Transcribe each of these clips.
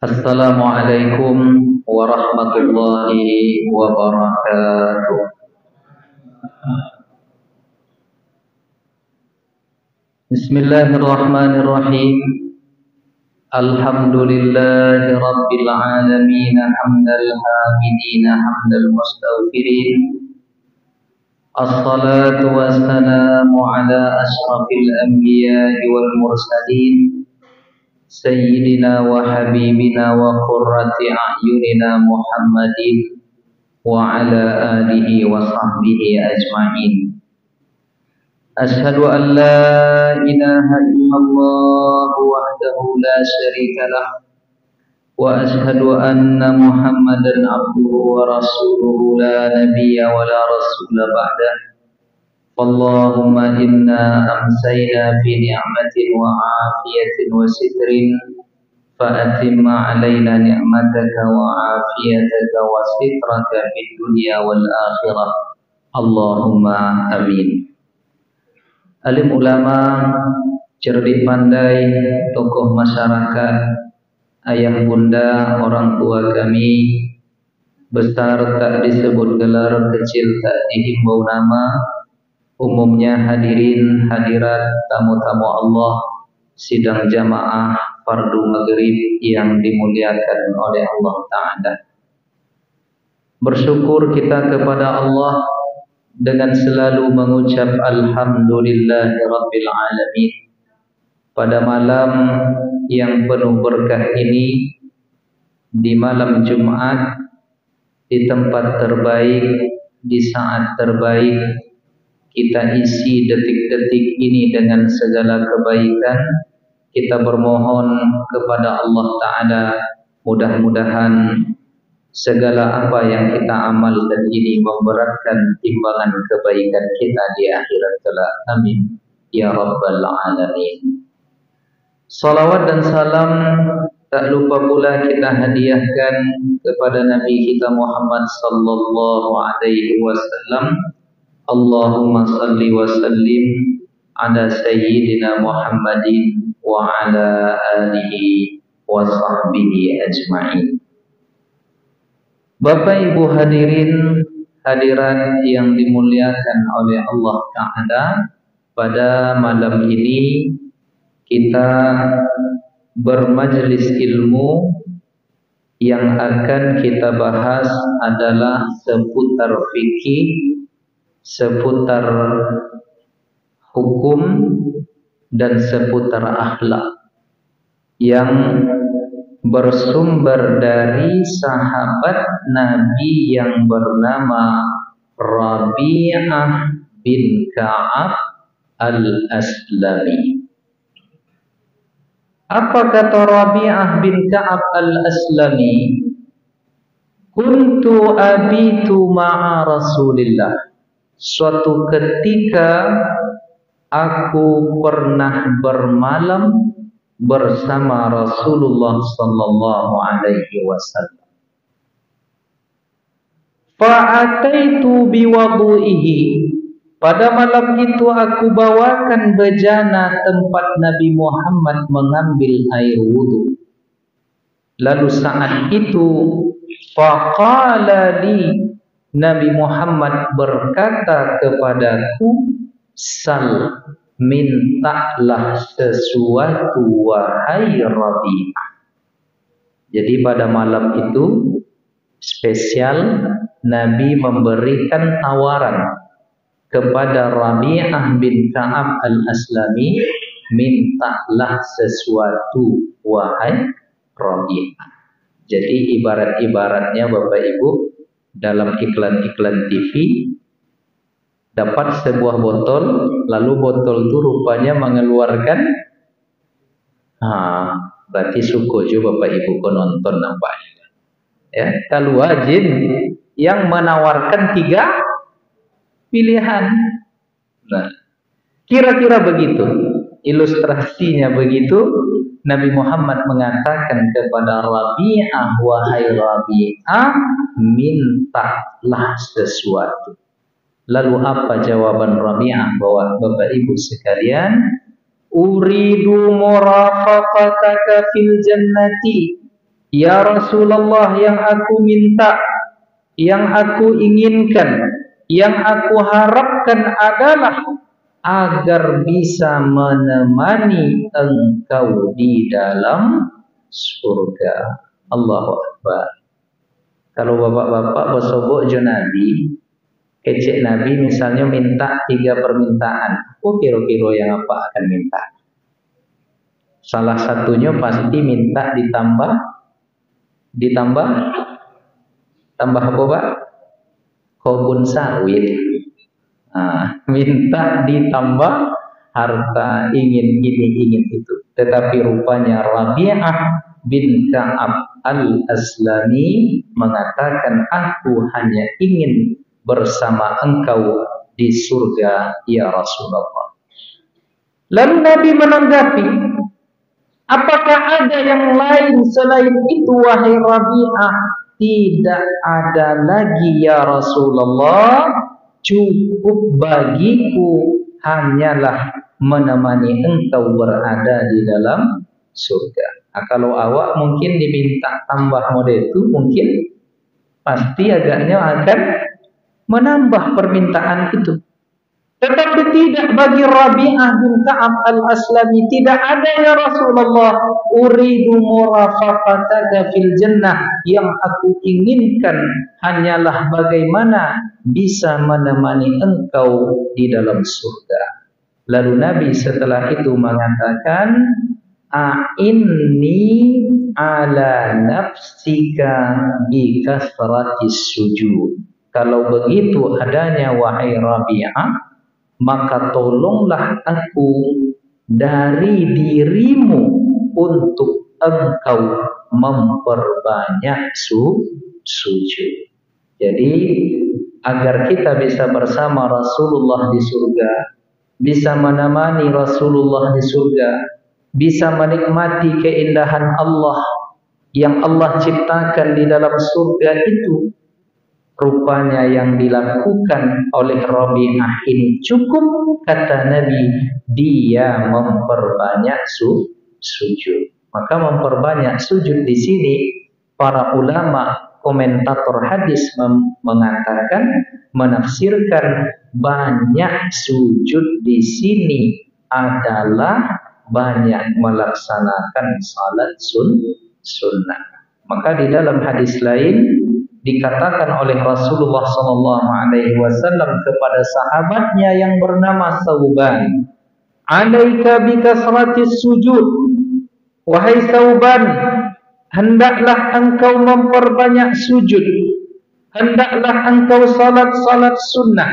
Assalamualaikum warahmatullahi wabarakatuh. Bismillahirrahmanirrahim. Alhamdulillahi rabbil alamin, hamdal hamidin, hamdal mustaghfirin. Assalatu wassalamu ala asyrafil anbiya'i wal mursalin, Sayyidina wa habibina wa qurrati a'yunina Muhammadin wa ala alihi wa sahbihi ajma'in. Ashhadu an la ilaha illallah wahdahu la syarika lah, wa ashhadu anna Muhammadan abduhu wa rasuluhu la nabiyya wa la rasula ba'dah. Allahumma inna amsayna fi ni'matin wa afiyatin wa sitrin, fa atimma alaina ni'mataka wa afiyataka wa sitraka fid dunya wal akhirah. Allahumma amin. Alim ulama, cerdik pandai, tokoh masyarakat, ayah bunda, orang tua kami, besar tak disebut gelar, kecil tak dihimbau nama, umumnya hadirin hadirat tamu-tamu Allah sidang jamaah fardu maghrib yang dimuliakan oleh Allah Ta'ala. Bersyukur kita kepada Allah dengan selalu mengucap Alhamdulillahi Rabbil Alamin. Pada malam yang penuh berkah ini, di malam Jumat, di tempat terbaik, di saat terbaik, kita isi detik-detik ini dengan segala kebaikan. Kita bermohon kepada Allah Ta'ala, mudah-mudahan segala apa yang kita amalkan ini memberatkan timbangan kebaikan kita di akhirat kelak. Amin ya rabbal alamin. Salawat dan salam tak lupa pula kita hadiahkan kepada Nabi kita Muhammad sallallahu alaihi wasallam. Allahumma salli wa sallim ala sayyidina Muhammadin wa ala alihi wa sahbihi ajma'in. Bapak Ibu hadirin hadirat yang dimuliakan oleh Allah Ta'ala, pada malam ini kita bermajlis ilmu. Yang akan kita bahas adalah seputar fikih, seputar hukum, dan seputar akhlak yang bersumber dari sahabat Nabi yang bernama Rabi'ah bin Ka'ab al-Aslami. Apa kata Rabi'ah bin Ka'ab al-Aslami? Kuntu abitu ma'a Rasulillah. Suatu ketika aku pernah bermalam bersama Rasulullah sallallahu alaihi wasallam. Fa'ataitu biwudu'ihi. Pada malam itu aku bawakan bejana tempat Nabi Muhammad mengambil air wudu. Lalu saat itu faqala li, Nabi Muhammad berkata kepadaku, sal, mintalah sesuatu wahai Rabi'ah. Jadi pada malam itu spesial Nabi memberikan tawaran kepada Rabi'ah bin Ka'ab al-Aslami, mintalah sesuatu wahai Rabi'ah. Jadi ibarat-ibaratnya Bapak Ibu, dalam iklan-iklan TV dapat sebuah botol, lalu botol itu rupanya mengeluarkan, berarti syukur juga Bapak Ibu penonton nampaknya. Ya, kalau wajib yang menawarkan 3 pilihan. Nah, kira-kira begitu, ilustrasinya begitu. Nabi Muhammad mengatakan kepada Rabi'ah, wahai Rabi'ah, mintalah sesuatu. Lalu apa jawaban Rabi'ah? Bahwa Bapak Ibu sekalian, uridu murafaqataka fil jannati, Ya Rasulullah, yang aku minta, yang aku inginkan, yang aku harapkan adalah agar bisa menemani engkau di dalam surga. Allahu Akbar. Kalau bapak-bapak bersobok jo Nabi, kecek Nabi misalnya minta 3 permintaan, aku kira-kira yang apa akan minta? Salah satunya pasti minta ditambah apa Pak? Kebun sawit. Minta ditambah harta, ingin ini ingin itu. Tetapi rupanya Rabi'ah bin Ka'ab al-Aslami mengatakan, aku hanya ingin bersama engkau di surga ya Rasulullah. Lalu Nabi menanggapi, apakah ada yang lain selain itu wahai Rabi'ah? Tidak ada lagi ya Rasulullah, cukup bagiku hanyalah menemani engkau berada di dalam surga. Kalau awak mungkin diminta tambah model itu, mungkin pasti agaknya akan menambah permintaan itu. Tetapi tidak bagi Rabi'ah bin Ka'ab al-Aslami. Tidak ada ya Rasulullah, uridu murafaqataka fil jannah. Yang aku inginkan hanyalah bagaimana bisa menemani engkau di dalam surga. Lalu Nabi setelah itu mengatakan, a'inni ala nafsika bi kasratis sujud. Kalau begitu adanya wahai Rabi'ah, maka tolonglah aku dari dirimu untuk engkau memperbanyak sujud. Jadi agar kita bisa bersama Rasulullah di surga, bisa menemani Rasulullah di surga, bisa menikmati keindahan Allah yang Allah ciptakan di dalam surga itu, rupanya yang dilakukan oleh Rabi'ah ini cukup, kata Nabi, dia memperbanyak sujud. Maka memperbanyak sujud di sini, para ulama komentator hadis mengatakan, menafsirkan banyak sujud di sini adalah banyak melaksanakan salat sunnah. Maka di dalam hadis lain dikatakan oleh Rasulullah SAW kepada sahabatnya yang bernama Thauban, "Alaika bi kasratis sujud." Wahai Thauban, hendaklah engkau memperbanyak sujud. Hendaklah engkau salat-salat sunnah.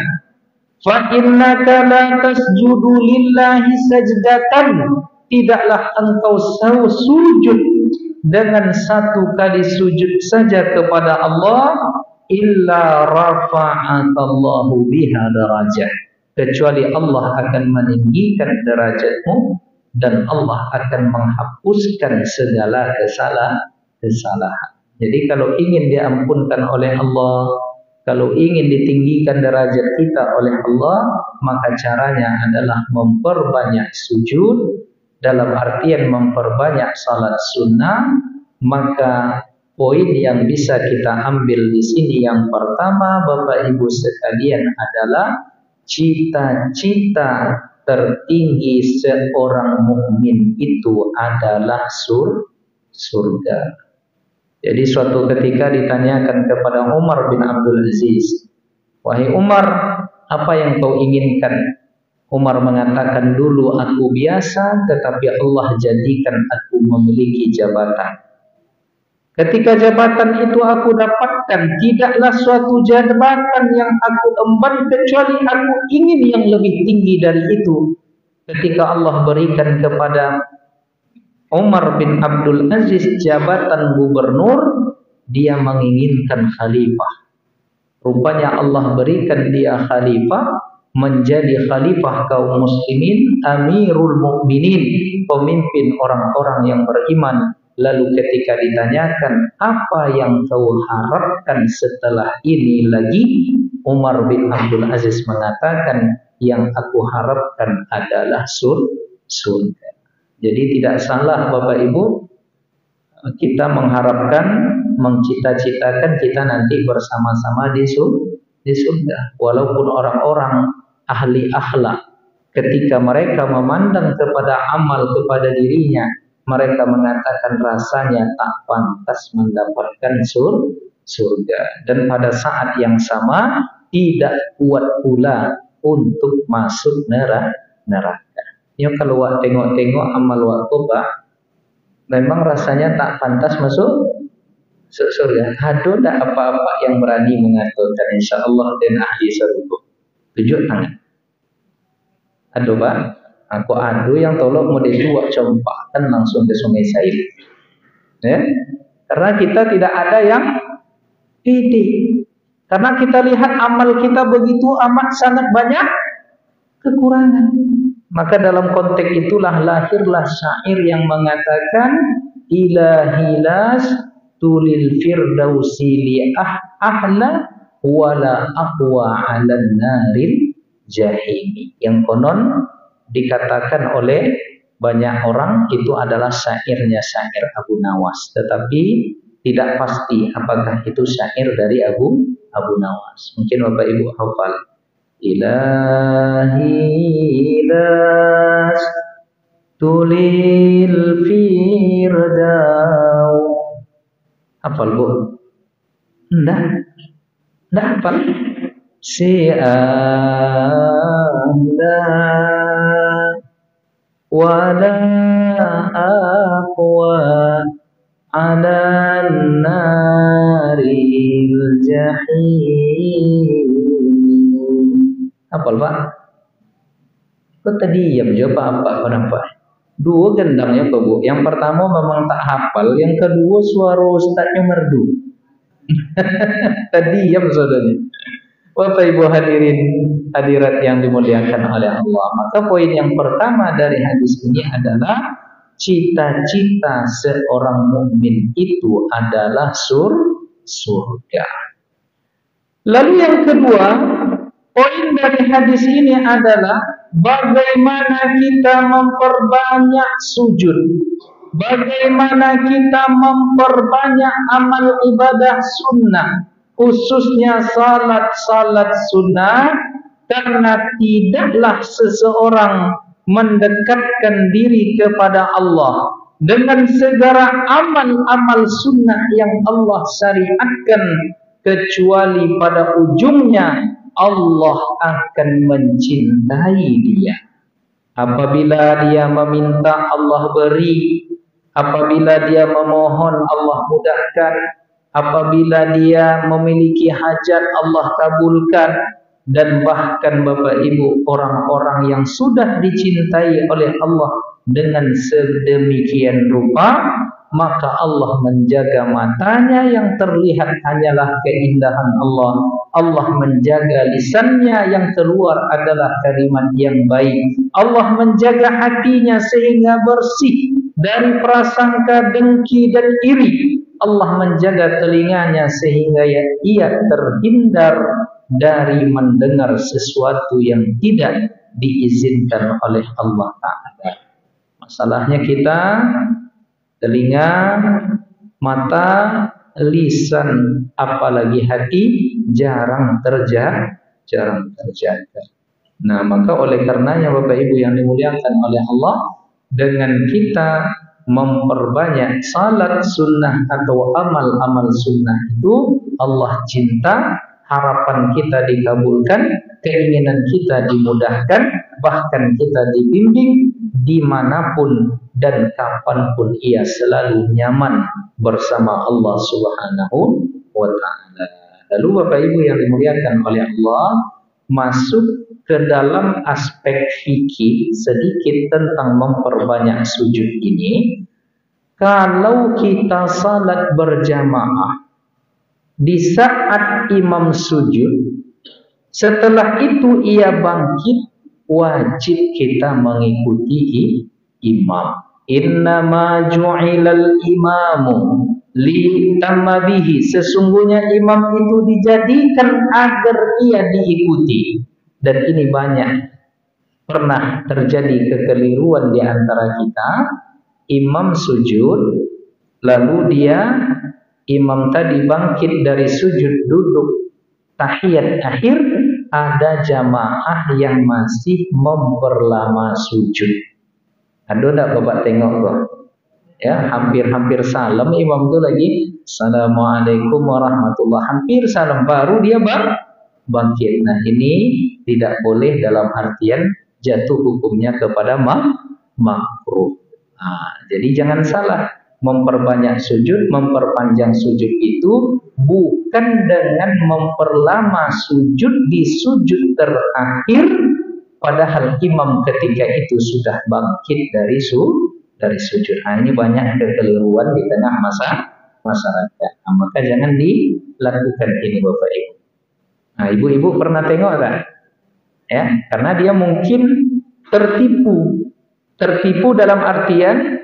Fa innaka la tasjudu lillahi sajdatan. Tidaklah engkau sujud dengan 1 kali sujud saja kepada Allah, illa rafa'akallahu biha darajat, kecuali Allah akan meninggikan derajatmu dan Allah akan menghapuskan segala kesalahan. Jadi kalau ingin diampunkan oleh Allah, kalau ingin ditinggikan derajat kita oleh Allah, maka caranya adalah memperbanyak sujud. Dalam artian memperbanyak salat sunnah. Maka poin yang bisa kita ambil di sini yang pertama, Bapak Ibu sekalian, adalah cita-cita tertinggi seorang mukmin itu adalah surga. Jadi suatu ketika ditanyakan kepada Umar bin Abdul Aziz, "Wahai Umar, apa yang kau inginkan?" Umar mengatakan, "Dulu aku biasa, tetapi Allah jadikan aku memiliki jabatan. Ketika jabatan itu aku dapatkan, tidaklah suatu jabatan yang aku emban kecuali aku ingin yang lebih tinggi dari itu." Ketika Allah berikan kepada Umar bin Abdul Aziz jabatan gubernur, dia menginginkan khalifah. Rupanya Allah berikan dia khalifah, menjadi khalifah kaum muslimin, amirul mukminin, pemimpin orang-orang yang beriman. Lalu ketika ditanyakan, apa yang kau harapkan setelah ini lagi? Umar bin Abdul Aziz mengatakan, yang aku harapkan adalah surga. Jadi tidak salah Bapak Ibu, kita mengharapkan, mencita-citakan kita nanti bersama-sama di surga. Walaupun orang-orang ahli akhlak ketika mereka memandang kepada amal kepada dirinya, mereka mengatakan rasanya tak pantas mendapatkan surga. Dan pada saat yang sama tidak kuat pula untuk masuk neraka. Ya, kalau tengok-tengok amal waqobah, memang rasanya tak pantas masuk surga. Aduh, tak apa-apa yang berani mengatakan insya Allah dan ahli surga. Tunjuk tangan. Aduh Pak, aku adu yang tolong mau dituak campakkan langsung ke Sungai Said. Ya? Karena kita tidak ada yang pede. Karena kita lihat amal kita begitu amat sangat banyak kekurangan. Maka dalam konteks itulah lahirlah syair yang mengatakan ilahilas tulil firdausi li ahla wala aqwa 'alan naril jahimi. Yang konon dikatakan oleh banyak orang itu adalah syairnya syair Abu Nawas, tetapi tidak pasti apakah itu syair dari Abu Nawas. Mungkin Bapak Ibu hafal. Ilahi las tulil firdau. Hafal Bu? Enggak hafal. Si'ala wala aqwa ala naril jahim. Hafal Pak? Kok tadi diam jawab apa? Kenapa? Dua gendangnya Pak Bu. Yang pertama memang tak hafal, yang kedua suara ustaznya merdu. Tadi diam saudara. Bapak Ibu hadirin hadirat yang dimuliakan oleh Allah. Maka poin yang pertama dari hadis ini adalah cita-cita seorang mukmin itu adalah surga. Lalu yang kedua, poin dari hadis ini adalah bagaimana kita memperbanyak sujud, bagaimana kita memperbanyak amal ibadah sunnah, khususnya salat sunnah, karena tidaklah seseorang mendekatkan diri kepada Allah dengan segala amal-amal sunnah yang Allah syariatkan kecuali pada ujungnya Allah akan mencintai dia. Apabila dia meminta Allah beri, apabila dia memohon Allah mudahkan, apabila dia memiliki hajat Allah kabulkan, dan bahkan Bapak Ibu orang-orang yang sudah dicintai oleh Allah dengan sedemikian rupa, maka Allah menjaga matanya yang terlihat hanyalah keindahan Allah. Allah menjaga lisannya yang keluar adalah kalimat yang baik. Allah menjaga hatinya sehingga bersih dari prasangka dengki dan iri. Allah menjaga telinganya sehingga ia terhindar dari mendengar sesuatu yang tidak diizinkan oleh Allah Ta'ala. Masalahnya kita telinga, mata, lisan, apalagi hati jarang terjaga. Nah, maka oleh karenanya Bapak Ibu yang dimuliakan oleh Allah, dengan kita memperbanyak salat sunnah atau amal-amal sunnah itu, Allah cinta, harapan kita dikabulkan, keinginan kita dimudahkan, bahkan kita dibimbing dimanapun dan kapanpun ia selalu nyaman bersama Allah Subhanahu wa Ta'ala. Lalu Bapak Ibu yang dimuliakan oleh Allah, masuk ke dalam aspek fikih sedikit tentang memperbanyak sujud ini. Kalau kita salat berjamaah, di saat imam sujud, setelah itu ia bangkit, wajib kita mengikuti imam. Innama ju'ilal imamu litamma bihi. Sesungguhnya imam itu dijadikan agar ia diikuti. Dan ini banyak pernah terjadi kekeliruan di antara kita. Imam sujud, lalu imam tadi bangkit dari sujud duduk tahiyat akhir, ada jamaah yang masih memperlama sujud. Ada tak Bapak tengok kok? Ya, hampir-hampir salam imam tu lagi Assalamualaikum warahmatullahi, hampir salam baru dia bangkit. Nah, ini tidak boleh dalam artian jatuh hukumnya kepada makruh. Jadi jangan salah, memperbanyak sujud, memperpanjang sujud itu bukan dengan memperlama sujud di sujud terakhir, padahal imam ketika itu sudah bangkit dari sujud. Ini banyak kekeliruan di tengah masyarakat. Maka jangan dilakukan ini Bapak Ibu. Ibu-ibu pernah tengok tak? Ya, karena dia mungkin tertipu dalam artian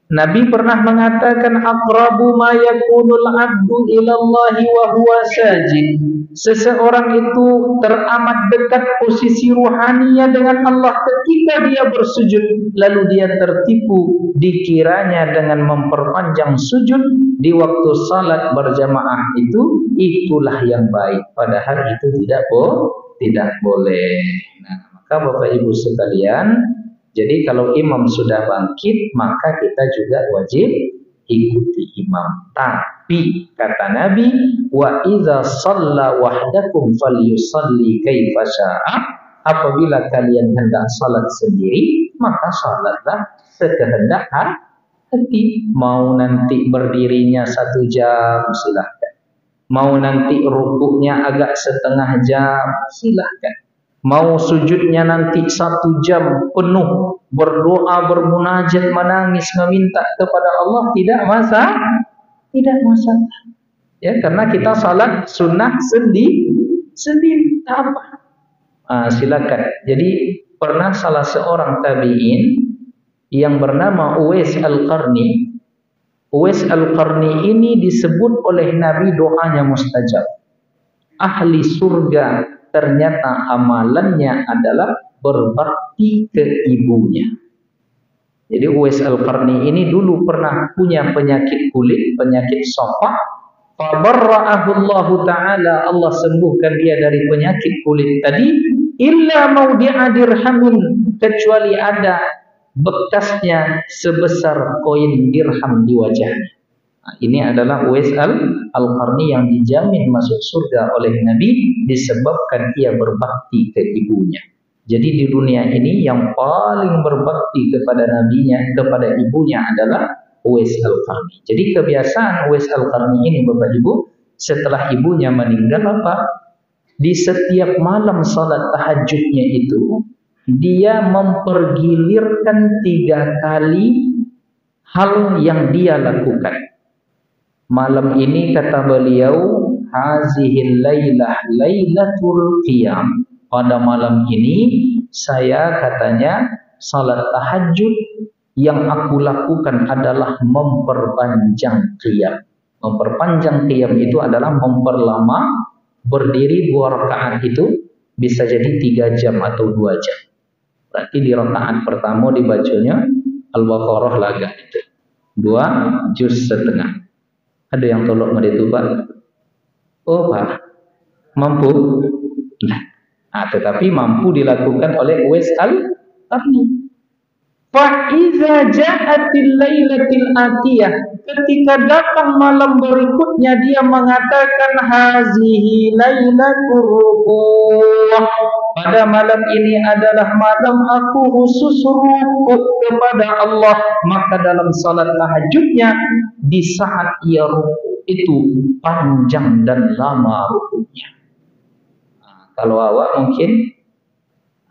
Nabi pernah mengatakan aqrabu ma yakunul 'abdu ilallahi wa huwa sajid. Seseorang itu teramat dekat posisi ruhaninya dengan Allah ketika dia bersujud, lalu dia tertipu dikiranya dengan memperpanjang sujud di waktu salat berjamaah itulah yang baik, padahal itu tidak boleh. Maka Bapak Ibu sekalian, jadi kalau imam sudah bangkit, maka kita juga wajib ikuti imam. Tapi kata Nabi, wa idza shalla wahdakum falyusalli kaifa syaa. Apabila kalian hendak salat sendiri, maka salatlah sekehendak hati. Mau nanti berdirinya 1 jam, silahkan. Mau nanti rukuknya agak setengah jam, silahkan. Mau sujudnya nanti 1 jam penuh, berdoa, bermunajat, menangis, meminta kepada Allah, tidak masalah. Ya, karena kita salat sunnah sendiri apa? Silakan. Jadi pernah salah seorang tabi'in yang bernama Uwais Al-Qarni. Uwais Al-Qarni ini disebut oleh Nabi doanya mustajab. Ahli surga. Ternyata amalannya adalah berbakti ke ibunya. Jadi Uwais Al-Qarni ini dulu pernah punya penyakit kulit, penyakit sofah. Fabarra'ahu Allah Ta'ala, Allah sembuhkan dia dari penyakit kulit tadi. Illa maudi'a dirhamin, kecuali ada bekasnya sebesar koin dirham di wajahnya. Ini adalah Uwais Al-Qarni yang dijamin masuk surga oleh Nabi disebabkan ia berbakti ke ibunya. Jadi di dunia ini yang paling berbakti kepada nabinya, kepada ibunya adalah Uwais Al-Qarni. Jadi kebiasaan Uwais Al-Qarni ini Bapak Ibu, setelah ibunya meninggal di setiap malam salat tahajudnya itu dia mempergilirkan 3 kali hal yang dia lakukan. Malam ini kata beliau, hazihil lailah lailatul qiyam. Pada malam ini saya katanya salat tahajud yang aku lakukan adalah memperpanjang qiyam. Memperpanjang qiyam itu adalah memperlama berdiri 2 rakaat itu bisa jadi 3 jam atau 2 jam. Berarti di rakaat pertama dibacanya Al-Baqarah laga itu 2 juz setengah. Ada yang tolong itu Pak? Oh Pak, mampu? Tetapi mampu dilakukan oleh Uwais Al-Qarni. Fa'iza ja'atil lailatil atiyah, ketika datang malam berikutnya dia mengatakan hazihi lailatul rukuh. Pada malam ini adalah malam aku khusus rukuk kepada Allah. Maka dalam salat tahajudnya di saat ia rukuk itu panjang dan lama rukuknya. Kalau awak mungkin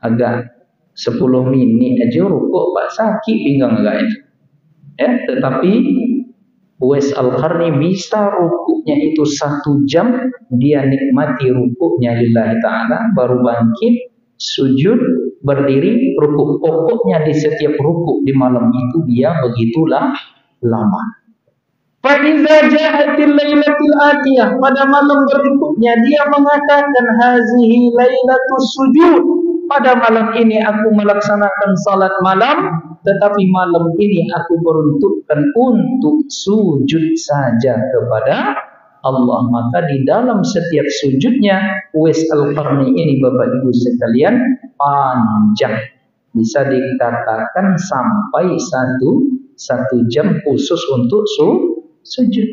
agak 10 menit aja rukuk Pak, sakit pinggang agak itu. Ya, tetapi Uwais Al-Qarni bisa rukuknya itu 1 jam, dia nikmati rukuknya lillahi ta'ala, baru bangkit, sujud, berdiri, rukuk. Pokoknya di setiap rukuk di malam itu dia begitulah lama. Fa'iza ja'atil lailatul atiyah, pada malam berikutnya dia mengatakan hazihi lailatus sujud. Pada malam ini aku melaksanakan salat malam tetapi malam ini aku peruntukkan untuk sujud saja kepada Allah. Maka di dalam setiap sujudnya Uwais Al-Qarni ini Bapak Ibu sekalian panjang, bisa dikatakan sampai satu jam khusus untuk sujud.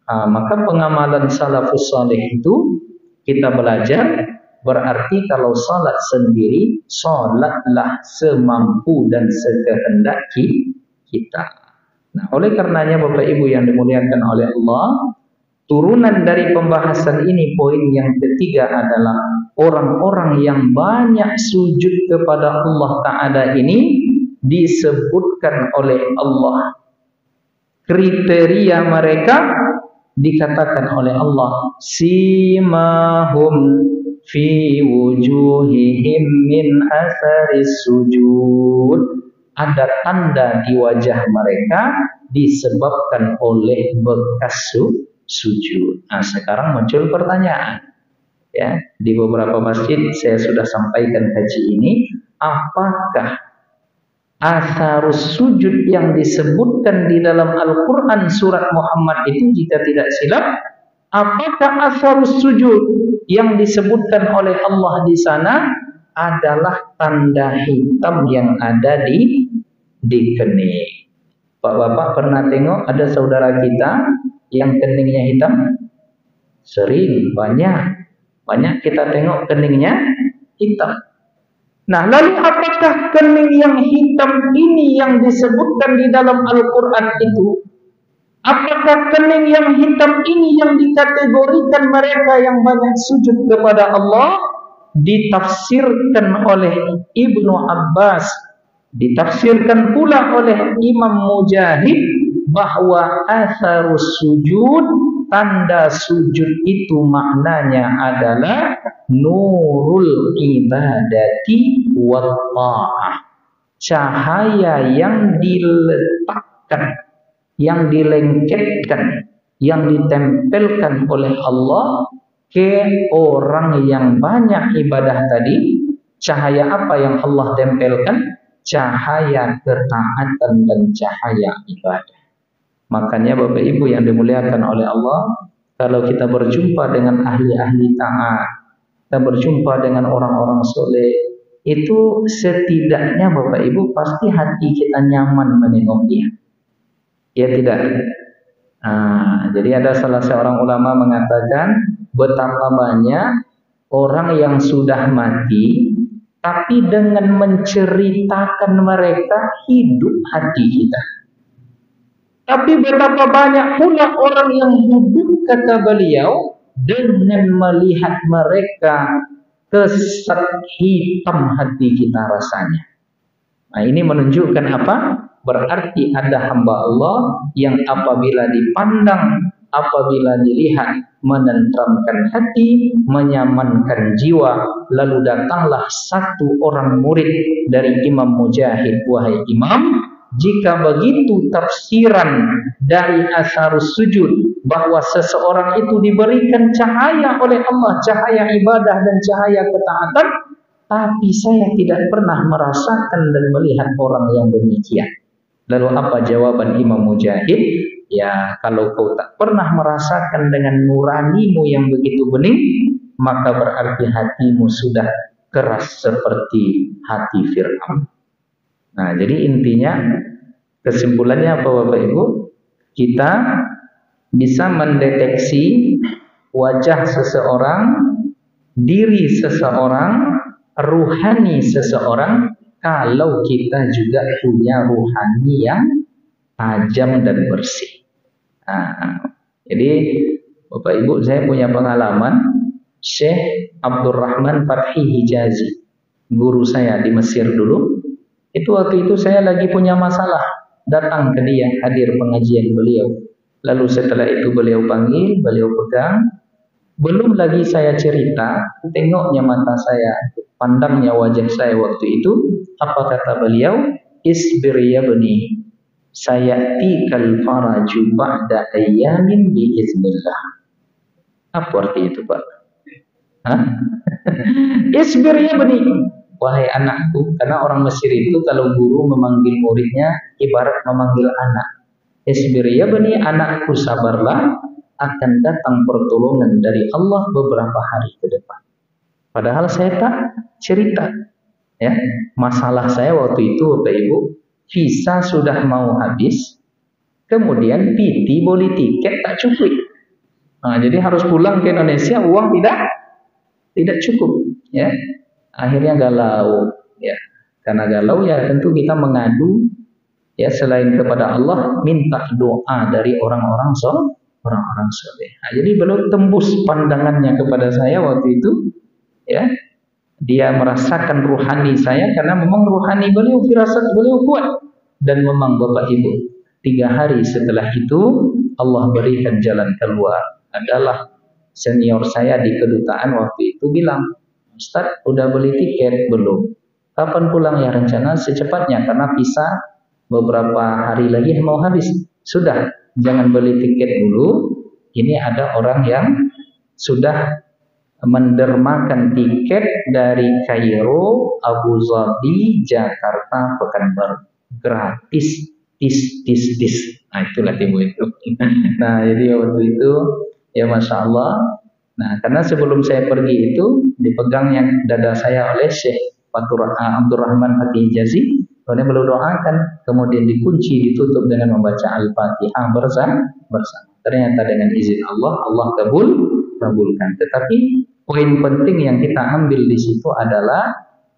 Maka pengamalan salafus saleh itu kita belajar, berarti kalau salat sendiri, salatlah semampu dan sekehendak kita. Nah, oleh karenanya Bapak Ibu yang dimuliakan oleh Allah, turunan dari pembahasan ini, poin yang ketiga adalah orang-orang yang banyak sujud kepada Allah Ta'ala ini disebutkan oleh Allah. Kriteria mereka dikatakan oleh Allah, simahum fi wujuhihim min atharis sujud. Ada tanda di wajah mereka disebabkan oleh bekas sujud. Nah, sekarang muncul pertanyaan, ya, di beberapa masjid saya sudah sampaikan kaji ini, apakah atharus sujud yang disebutkan di dalam Al-Quran surat Muhammad itu, jika tidak silap, apakah atharus sujud yang disebutkan oleh Allah di sana adalah tanda hitam yang ada di kening? Bapak-bapak pernah tengok ada saudara kita yang keningnya hitam? Sering, banyak kita tengok keningnya hitam. Nah, lalu apakah kening yang hitam ini yang disebutkan di dalam Al-Quran itu? Apakah kening yang hitam ini yang dikategorikan mereka yang banyak sujud kepada Allah? Ditafsirkan oleh Ibnu Abbas, ditafsirkan pula oleh Imam Mujahid, bahwa atharus sujud, tanda sujud itu maknanya adalah nurul ibadati wa ta'ah, cahaya yang diletakkan, yang dilengketkan, yang ditempelkan oleh Allah ke orang yang banyak ibadah tadi. Cahaya apa yang Allah tempelkan? Cahaya ketaatan dan cahaya ibadah. Makanya Bapak Ibu yang dimuliakan oleh Allah, kalau kita berjumpa dengan ahli-ahli taat, kita berjumpa dengan orang-orang soleh, itu setidaknya Bapak Ibu pasti hati kita nyaman menengok dia. Ya tidak? Jadi ada salah seorang ulama mengatakan, betapa banyak orang yang sudah mati, tapi dengan menceritakan mereka hidup hati kita. Tapi betapa banyak pula orang yang hidup, kata beliau, dengan melihat mereka kesat hitam hati kita rasanya. Nah, ini menunjukkan apa? Berarti ada hamba Allah yang apabila dipandang, apabila dilihat, menenteramkan hati, menyamankan jiwa. Lalu datanglah satu orang murid dari Imam Mujahid, wahai Imam, jika begitu tafsiran dari atharus sujud, bahwa seseorang itu diberikan cahaya oleh Allah, cahaya ibadah dan cahaya ketaatan, tapi saya tidak pernah merasakan dan melihat orang yang demikian. Lalu apa jawaban Imam Mujahid? Ya, kalau kau tak pernah merasakan dengan nuranimu yang begitu bening, maka berarti hatimu sudah keras seperti hati Fir'aun. Nah, jadi intinya, kesimpulannya apa Bapak Ibu? Kita bisa mendeteksi wajah seseorang, diri seseorang, ruhani seseorang, kalau kita juga punya ruhani yang tajam dan bersih. Jadi Bapak Ibu, saya punya pengalaman. Syekh Abdurrahman Fathi Hijazi, guru saya di Mesir dulu. Itu waktu itu saya lagi punya masalah, datang ke dia, hadir pengajian beliau. Lalu setelah itu beliau panggil, beliau pegang. Belum lagi saya cerita, tengoknya mata saya, pandangnya wajah saya waktu itu. Apa kata beliau? Isbir ya bani, sayatikal faraju ba'da ayyamin biiznillah. Apa arti itu Pak? Isbir ya bani, wahai anakku, karena orang Mesir itu kalau guru memanggil muridnya ibarat memanggil anak. Isbir ya bani, anakku sabarlah, akan datang pertolongan dari Allah beberapa hari ke depan. Padahal saya tak cerita, ya, masalah saya waktu itu Bapak Ibu, visa sudah mau habis, kemudian PT beli tiket tak cukup. Nah, jadi harus pulang ke Indonesia, uang tidak cukup, ya. Akhirnya galau, ya. Karena galau ya tentu kita mengadu, ya, selain kepada Allah, minta doa dari orang-orang soleh. Nah, jadi belum tembus pandangannya kepada saya waktu itu, ya. Dia merasakan ruhani saya karena memang ruhani beliau, firasat beliau kuat. Dan memang Bapak Ibu, 3 hari setelah itu Allah berikan jalan keluar. Adalah senior saya di kedutaan waktu itu bilang, Ustaz, udah beli tiket belum? Kapan pulang ya? Rencana secepatnya karena visa beberapa hari lagi mau habis. Sudah, jangan beli tiket dulu. Ini ada orang yang sudah mendermakan tiket dari Kairo, Abu Dhabi, Jakarta, Pekanbaru. Gratis. Tis. Nah, itulah timu itu. Nah, jadi waktu itu ya Masya Allah. Nah, karena sebelum saya pergi itu dipegang yang dada saya oleh Syekh Abdurrahman Fatih Jazi. Kemudian beliau doakan, kemudian dikunci, ditutup dengan membaca Al-Fatihah bersama. Ternyata dengan izin Allah, Allah kabulkan. Tetapi poin penting yang kita ambil di situ adalah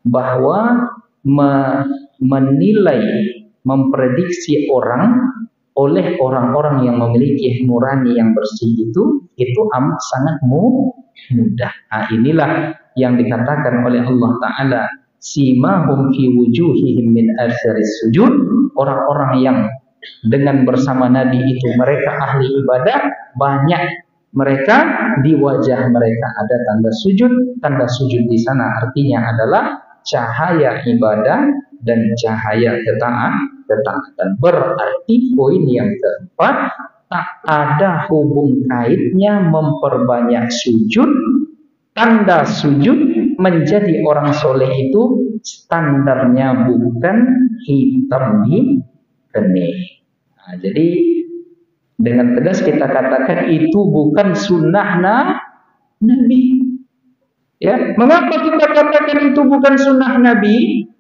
bahwa menilai, memprediksi orang oleh orang-orang yang memiliki nurani yang bersih itu amat sangat mudah. Nah, inilah yang dikatakan oleh Allah Ta'ala, simahum fi wujuhihim min atharis sujud, orang-orang yang dengan bersama Nabi itu mereka ahli ibadah, banyak mereka di wajah mereka ada tanda sujud. Tanda sujud di sana artinya adalah cahaya ibadah dan cahaya ketaatan. Berarti poin yang keempat, tak ada hubung kaitnya memperbanyak sujud. Tanda sujud menjadi orang soleh itu standarnya bukan hitam di kening. Nah, jadi dengan tegas kita katakan itu bukan sunnah Nabi. Ya, mengapa kita katakan itu bukan sunnah Nabi?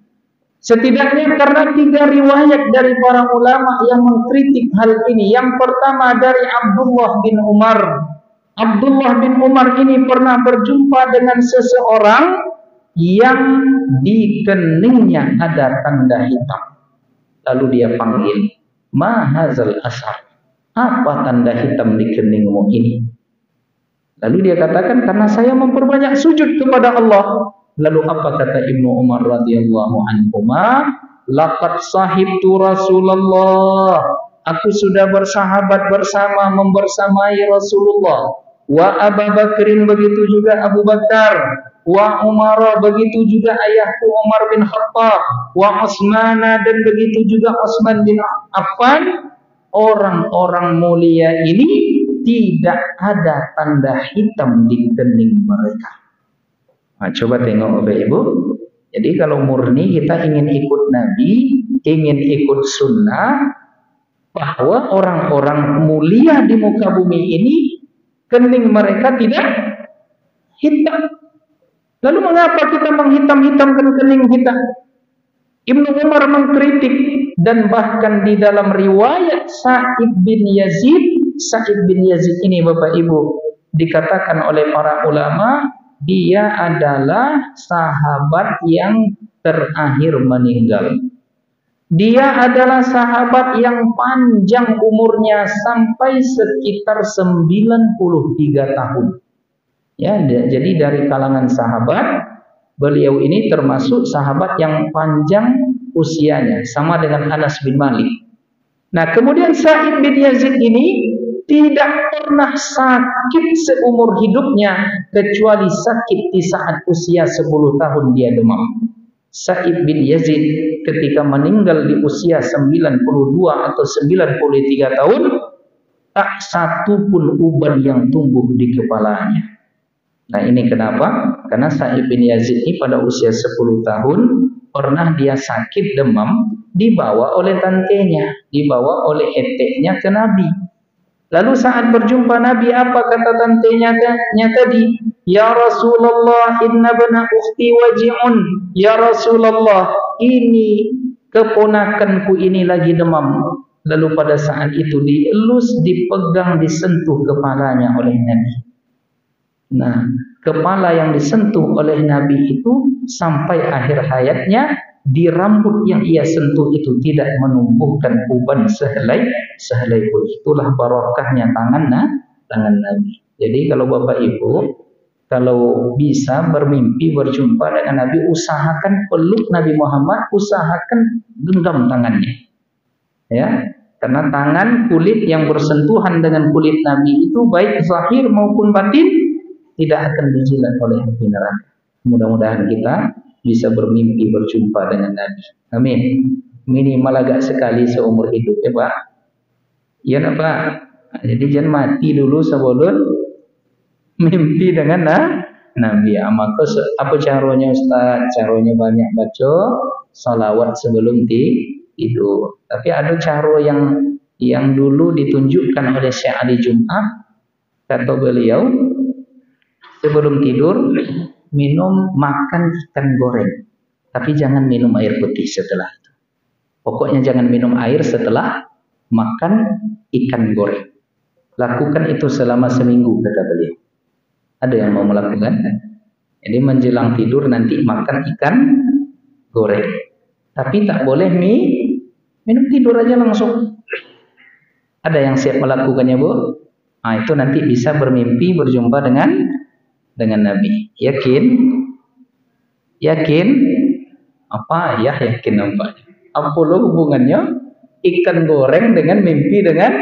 Setidaknya karena 3 riwayat dari para ulama yang mengkritik hal ini. Yang pertama dari Abdullah bin Umar. Abdullah bin Umar ini pernah berjumpa dengan seseorang yang di keningnya ada tanda hitam. Lalu dia panggil, ma hazal asar, apa tanda hitam di keningmu ini? Lalu dia katakan, karena saya memperbanyak sujud kepada Allah. Lalu apa kata Ibnu Umar radhiyallahu anhuma? Laqad sahibtu Rasulullah. Aku sudah bersahabat membersamai Rasulullah. Wa Abu Bakrin, begitu juga Abu Bakar. Wa Umar, begitu juga ayahku Umar bin Khattab. Wa Utsman, dan begitu juga Utsman bin Affan. Orang-orang mulia ini tidak ada tanda hitam di kening mereka. Nah, coba tengok Bapak Ibu. Jadi kalau murni kita ingin ikut Nabi, ingin ikut sunnah, bahwa orang-orang mulia di muka bumi ini kening mereka tidak hitam. Lalu mengapa kita menghitam-hitamkan kening kita? Ibnu Umar mengkritik, dan bahkan di dalam riwayat Sa'id bin Yazid ini Bapak Ibu dikatakan oleh para ulama, dia adalah sahabat yang terakhir meninggal. Dia adalah sahabat yang panjang umurnya sampai sekitar 93 tahun. Ya, jadi dari kalangan sahabat, beliau ini termasuk sahabat yang panjang usianya, sama dengan Anas bin Malik. Nah, kemudian Sa'id bin Yazid ini tidak pernah sakit seumur hidupnya, kecuali sakit di saat usia 10 tahun dia demam. Sa'id bin Yazid ketika meninggal di usia 92 atau 93 tahun, tak satu pun uban yang tumbuh di kepalanya. Nah ini kenapa? Karena Sa'ib bin Yazid ini pada usia 10 tahun pernah dia sakit demam, dibawa oleh tantenya, dibawa oleh eteknya ke Nabi. Lalu saat berjumpa Nabi, apa kata tantenya tadi? Ya Rasulullah, inna bana ukhti waji'un. Ya Rasulullah, ini keponakanku ini lagi demam. Lalu pada saat itu dielus, dipegang, disentuh kepalanya oleh Nabi. Nah, kepala yang disentuh oleh Nabi itu sampai akhir hayatnya, di rambut yang ia sentuh itu tidak menumbuhkan uban sehelai pun. Itulah barokahnya tangan Nabi. Jadi kalau Bapak Ibu, kalau bisa bermimpi berjumpa dengan Nabi, usahakan peluk Nabi Muhammad, usahakan genggam tangannya. Ya, karena tangan kulit yang bersentuhan dengan kulit Nabi itu baik zahir maupun batin tidak akan dijilat oleh api neraka. Mudah-mudahan kita bisa bermimpi berjumpa dengan Nabi. Amin. Minimal agak sekali seumur hidup ya Pak. Ya Pak. Jadi jangan mati dulu sebelum mimpi dengan Nabi. Apa caranya Ustaz? Caranya banyak baca salawat sebelum tidur. Tapi ada cara yang dulu ditunjukkan oleh Syekh Ali Jum'ah. Kata beliau, sebelum tidur makan ikan goreng, tapi jangan minum air putih setelah itu. Pokoknya jangan minum air setelah makan ikan goreng. Lakukan itu selama seminggu, kata beliau. Ada yang mau melakukan? Jadi menjelang tidur nanti makan ikan goreng, tapi tak boleh minum tidur aja langsung. Ada yang siap melakukannya Bu? Nah itu nanti bisa bermimpi berjumpa dengan Nabi. Yakin? Apa ya yakin nampaknya? Apa lo hubungannya ikan goreng dengan mimpi dengan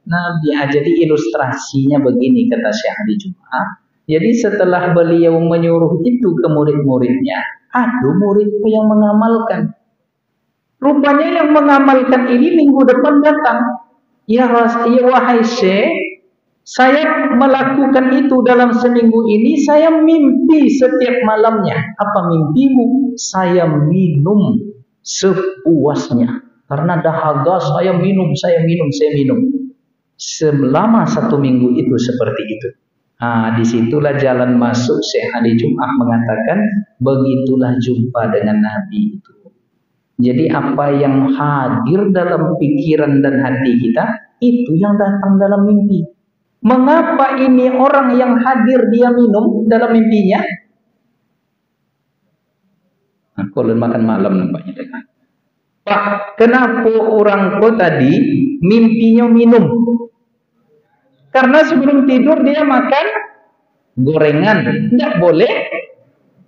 Nabi? Jadi ilustrasinya begini kata Syekh Ali Jum'ah. Jadi setelah beliau menyuruh itu ke murid-muridnya, ada muridku yang mengamalkan. Rupanya yang mengamalkan ini minggu depan datang. Ya wahai Syekh, saya melakukan itu dalam seminggu ini, saya mimpi setiap malamnya. Apa mimpimu? Saya minum sepuasnya. Karena dahaga saya minum. Selama 1 minggu itu seperti itu. Disitulah jalan masuk Syekh Ali Jum'ah mengatakan, begitulah jumpa dengan Nabi itu. Jadi apa yang hadir dalam pikiran dan hati kita, itu yang datang dalam mimpi. Mengapa ini orang yang hadir dia minum dalam mimpinya? Kalau makan malam nampaknya. Pak, kenapa orang kau tadi mimpinya minum? Karena sebelum tidur dia makan gorengan, tidak boleh.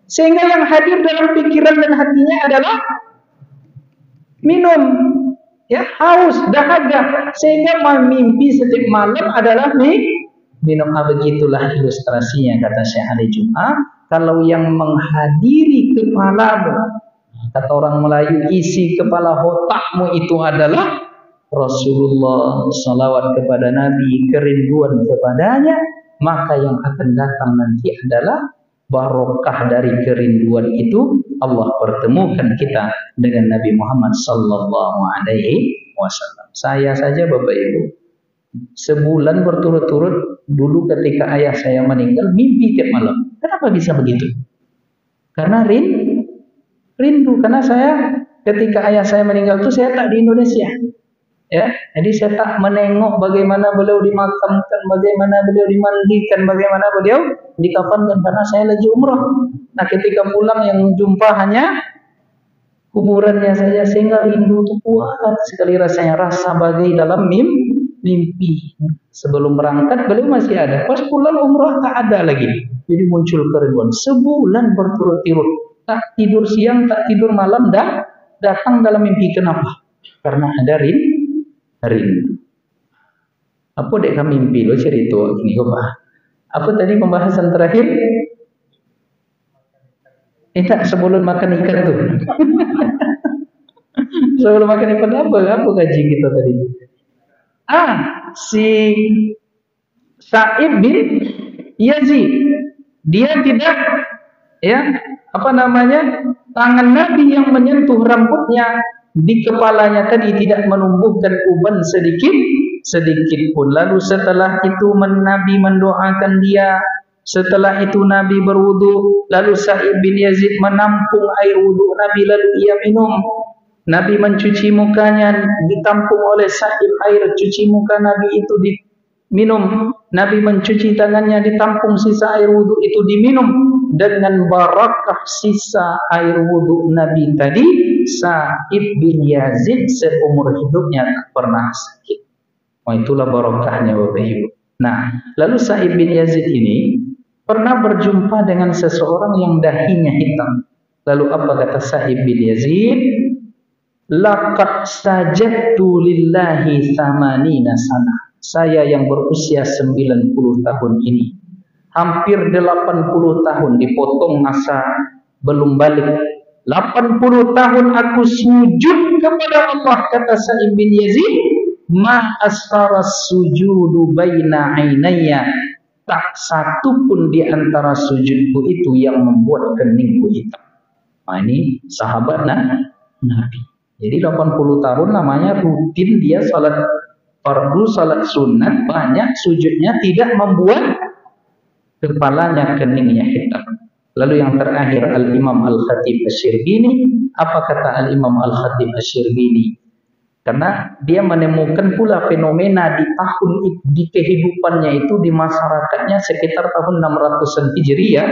Sehingga yang hadir dalam pikiran dan hatinya adalah minum. Ya, haus, dahaga, sehingga mimpi setiap malam adalah minum. Begitulah ilustrasinya kata Syekh Ali Jum'ah. Kalau yang menghadiri kepalamu, kata orang Melayu, isi kepala otakmu itu adalah Rasulullah, salawat kepada Nabi, kerinduan kepadanya, maka yang akan datang nanti adalah barokah dari kerinduan itu. Allah pertemukan kita dengan Nabi Muhammad sallallahu alaihi wasallam. Saya saja Bapak Ibu, sebulan berturut-turut dulu ketika ayah saya meninggal mimpi tiap malam. Kenapa bisa begitu? Karena rindu. Karena saya ketika ayah saya meninggal itu saya tak di Indonesia. Ya, jadi saya tak menengok bagaimana beliau dimakamkan, bagaimana beliau dimandikan, bagaimana beliau dikafankan, karena saya lagi umrah. Nah, ketika pulang yang jumpa hanya kuburannya saja, sehingga rindu itu kuat sekali rasanya, rasa bagai dalam mimpi. Sebelum berangkat beliau masih ada, pas pulang umrah tak ada lagi. Jadi muncul kerinduan. Sebulan berturut-turut, tak tidur siang, tak tidur malam, datang dalam mimpi. Kenapa? Karena ada rindu. Apa dek kami mimpi lo cerita ini Pak? Apa tadi pembahasan terakhir? Tak sebelum makan ikan tuh. Sebelum makan ikan apa gaji kita tadi? Si Sa'ib bin Yazid Dia tidak, ya, tangan Nabi yang menyentuh rambutnya di kepalanya tadi tidak menumbuhkan uban sedikit pun. Lalu setelah itu Nabi mendoakan dia. Setelah itu Nabi berwudu, lalu Sa'ib bin Yazid menampung air wudu Nabi lalu ia minum. Nabi mencuci mukanya, ditampung oleh Sa'ib air cuci muka Nabi itu diminum. Nabi mencuci tangannya, ditampung sisa air wudu itu diminum. Dengan barakah sisa air wudu Nabi tadi, Sa'ib bin Yazid seumur hidupnya tak pernah sakit. Oh, itulah barakahnya Bapak Ibu. Nah, lalu Sa'ib bin Yazid ini pernah berjumpa dengan seseorang yang dahinya hitam. Lalu apa kata Sa'ib bin Yazid? Laqad sajadtu lillahi thamanina sana. Saya yang berusia 90 tahun ini, hampir 80 tahun dipotong masa belum balik. 80 tahun aku sujud kepada Allah, kata Sa'ib bin Yazid. Ma asfara sujudu baina ainayya. Tak satu pun di antara sujudku itu yang membuat keningku hitam. Nah, ini sahabat Nabi. Jadi 80 tahun namanya rutin dia salat fardu, salat sunat, banyak sujudnya tidak membuat kepalanya keningnya hitam. Lalu yang terakhir Al-Imam Al-Khatib Asy-Syirbini. Apa kata Al-Imam Al-Khatib Asy-Syirbini? Karena dia menemukan pula fenomena di kehidupannya itu, di masyarakatnya sekitar tahun 600-an Hijriah,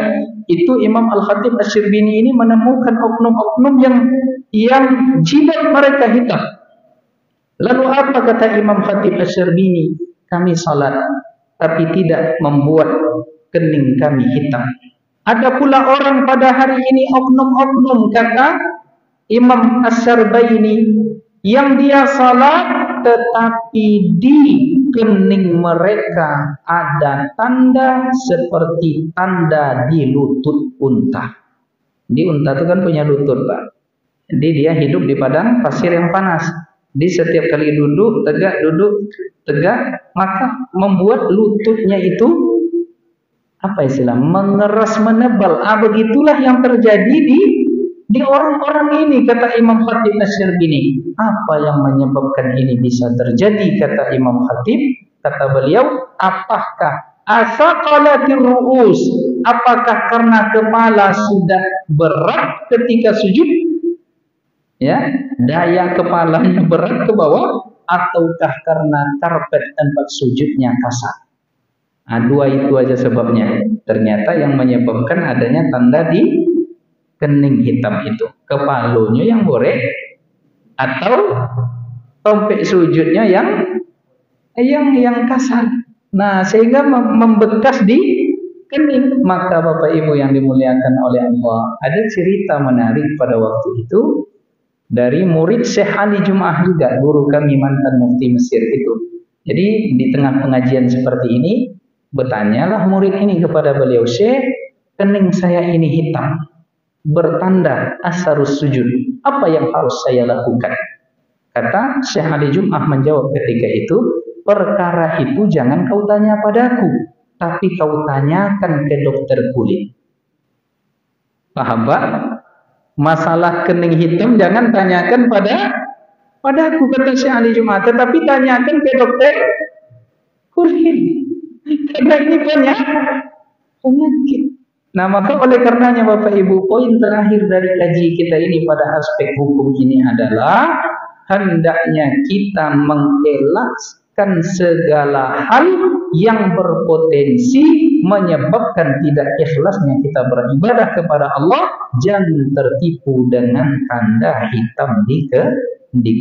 itu Imam Al-Khatib Asy-Syirbini ini menemukan oknum-oknum yang jidat mereka hitam. Lalu apa kata Imam Khatib Asy-Syirbini? Kami salat tapi tidak membuat kening kami hitam. Ada pula orang pada hari ini oknum-oknum, kata Imam Asy-Syarbaini, yang dia salat tetapi di kening mereka ada tanda seperti tanda di lutut unta. Di unta itu kan punya lutut, Pak. Jadi dia hidup di padang pasir yang panas. Di setiap kali duduk tegak, maka membuat lututnya itu mengeras, menebal. Begitulah yang terjadi di orang-orang ini, kata Imam Khatib Asy-Syirbini. Apa yang menyebabkan ini bisa terjadi, kata Imam Khatib? Kata beliau, apakah asaqalatir ru'us? Apakah karena kepala sudah berat ketika sujud? Ya, daya kepalanya berat ke bawah, ataukah karena karpet tempat sujudnya kasar? Dua itu aja sebabnya. Ternyata yang menyebabkan adanya tanda di kening hitam itu kepalanya yang borek atau tompek sujudnya yang kasar. Nah, sehingga membekas di kening. Maka Bapak Ibu yang dimuliakan oleh Allah, ada cerita menarik pada waktu itu dari murid Syekh Ali Jum'ah juga, guru kami mantan mufti Mesir itu. Jadi di tengah pengajian seperti ini, bertanyalah murid ini kepada beliau, Syekh, kening saya ini hitam, bertanda asarus sujud. Apa yang harus saya lakukan? Kata Syekh Ali Jum'ah menjawab ketika itu, perkara itu jangan kau tanya padaku, tapi kau tanyakan ke dokter kulit. Paham, Pak? Masalah kening hitam jangan tanyakan padaku, kata Syekh Ali Jum'ah, tetapi tanyakan ke dokter kulit. Karena ini banyak penyakit. Nah, maka oleh karenanya Bapak Ibu, poin terakhir dari kaji kita ini pada aspek hukum ini adalah hendaknya kita mengelakkan segala hal yang berpotensi menyebabkan tidak ikhlasnya kita beribadah kepada Allah. Jangan tertipu dengan tanda hitam di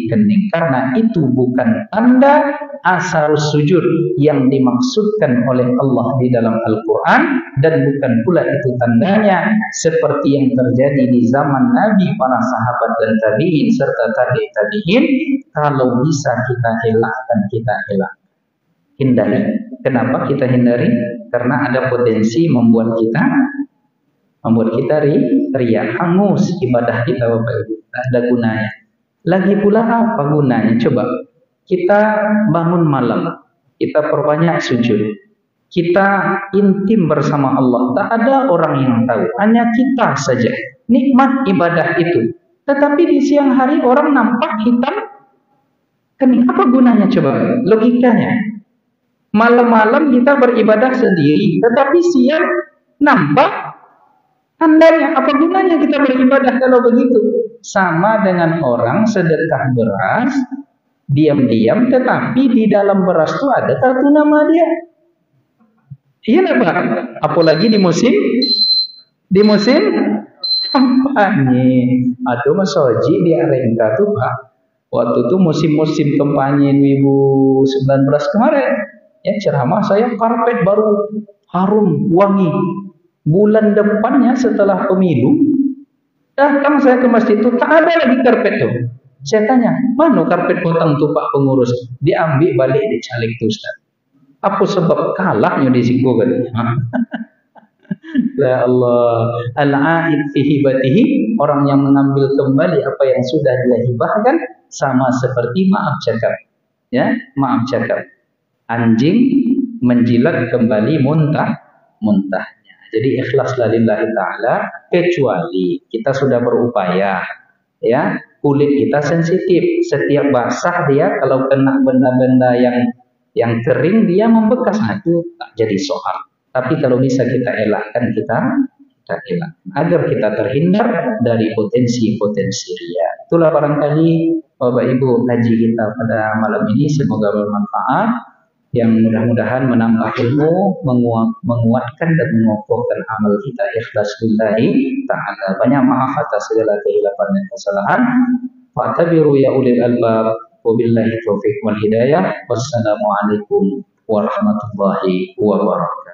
kening, karena itu bukan tanda asal sujud yang dimaksudkan oleh Allah di dalam Al-Quran, dan bukan pula itu tandanya seperti yang terjadi di zaman Nabi, para sahabat dan tabi'in serta tabi'in. Kalau bisa kita elakkan, hindari. Kenapa kita hindari? Karena ada potensi membuat kita riya, hangus ibadah kita, Bapak Ibu, tak ada gunanya. Lagi pula apa gunanya? Coba kita bangun malam, kita perbanyak sujud. kita intim bersama Allah. Tak ada orang yang tahu, hanya kita saja. Nikmat ibadah itu. Tetapi di siang hari orang nampak hitam kening. Apa gunanya coba? Logikanya. Malam-malam kita beribadah sendiri, tetapi siang nampak tandanya. Apa gunanya kita beribadah kalau begitu? Sama dengan orang sedekah beras, diam-diam, tetapi di dalam beras itu ada kartu nama dia. Iya Pak. Apalagi di musim kampanye. Aduh Mas Oji di Arengka tuh Pak. Waktu itu musim-musim kampanye 2019 kemarin. Ya ceramah saya karpet baru harum wangi. Bulan depannya setelah pemilu datang saya ke masjid itu tak ada lagi karpet tuh. Saya tanya, mana karpet potong tuh Pak pengurus? Diambil balik di caleg tuh Ustaz. Apa sebab kalahnya di situ kan? Ya Allah, al-a'id fi hibatihi, orang yang mengambil kembali apa yang sudah dia hibahkan sama seperti maaf cakap. Ya, maaf cakap. Anjing menjilat kembali muntahnya. Jadi ikhlaslah lillahi ta'ala, kecuali kita sudah berupaya, ya, kulit kita sensitif, setiap basah dia kalau kena benda-benda yang kering dia membekas, nah itu tak jadi soal. Tapi kalau bisa kita elakkan, kita elakkan agar kita terhindar dari potensi-potensi riya. Itulah barangkali Bapak Ibu kaji kita pada malam ini, semoga bermanfaat. Yang mudah-mudahan menambah ilmu, menguatkan dan mengokohkan amal kita ikhlas lillahi ta'ala. Banyak maaf atas segala kehilapan dan kesalahan. Fa'tabiru ya ulil albab. Wabillahi taufiq wal hidayah. Wassalamualaikum warahmatullahi wabarakatuh.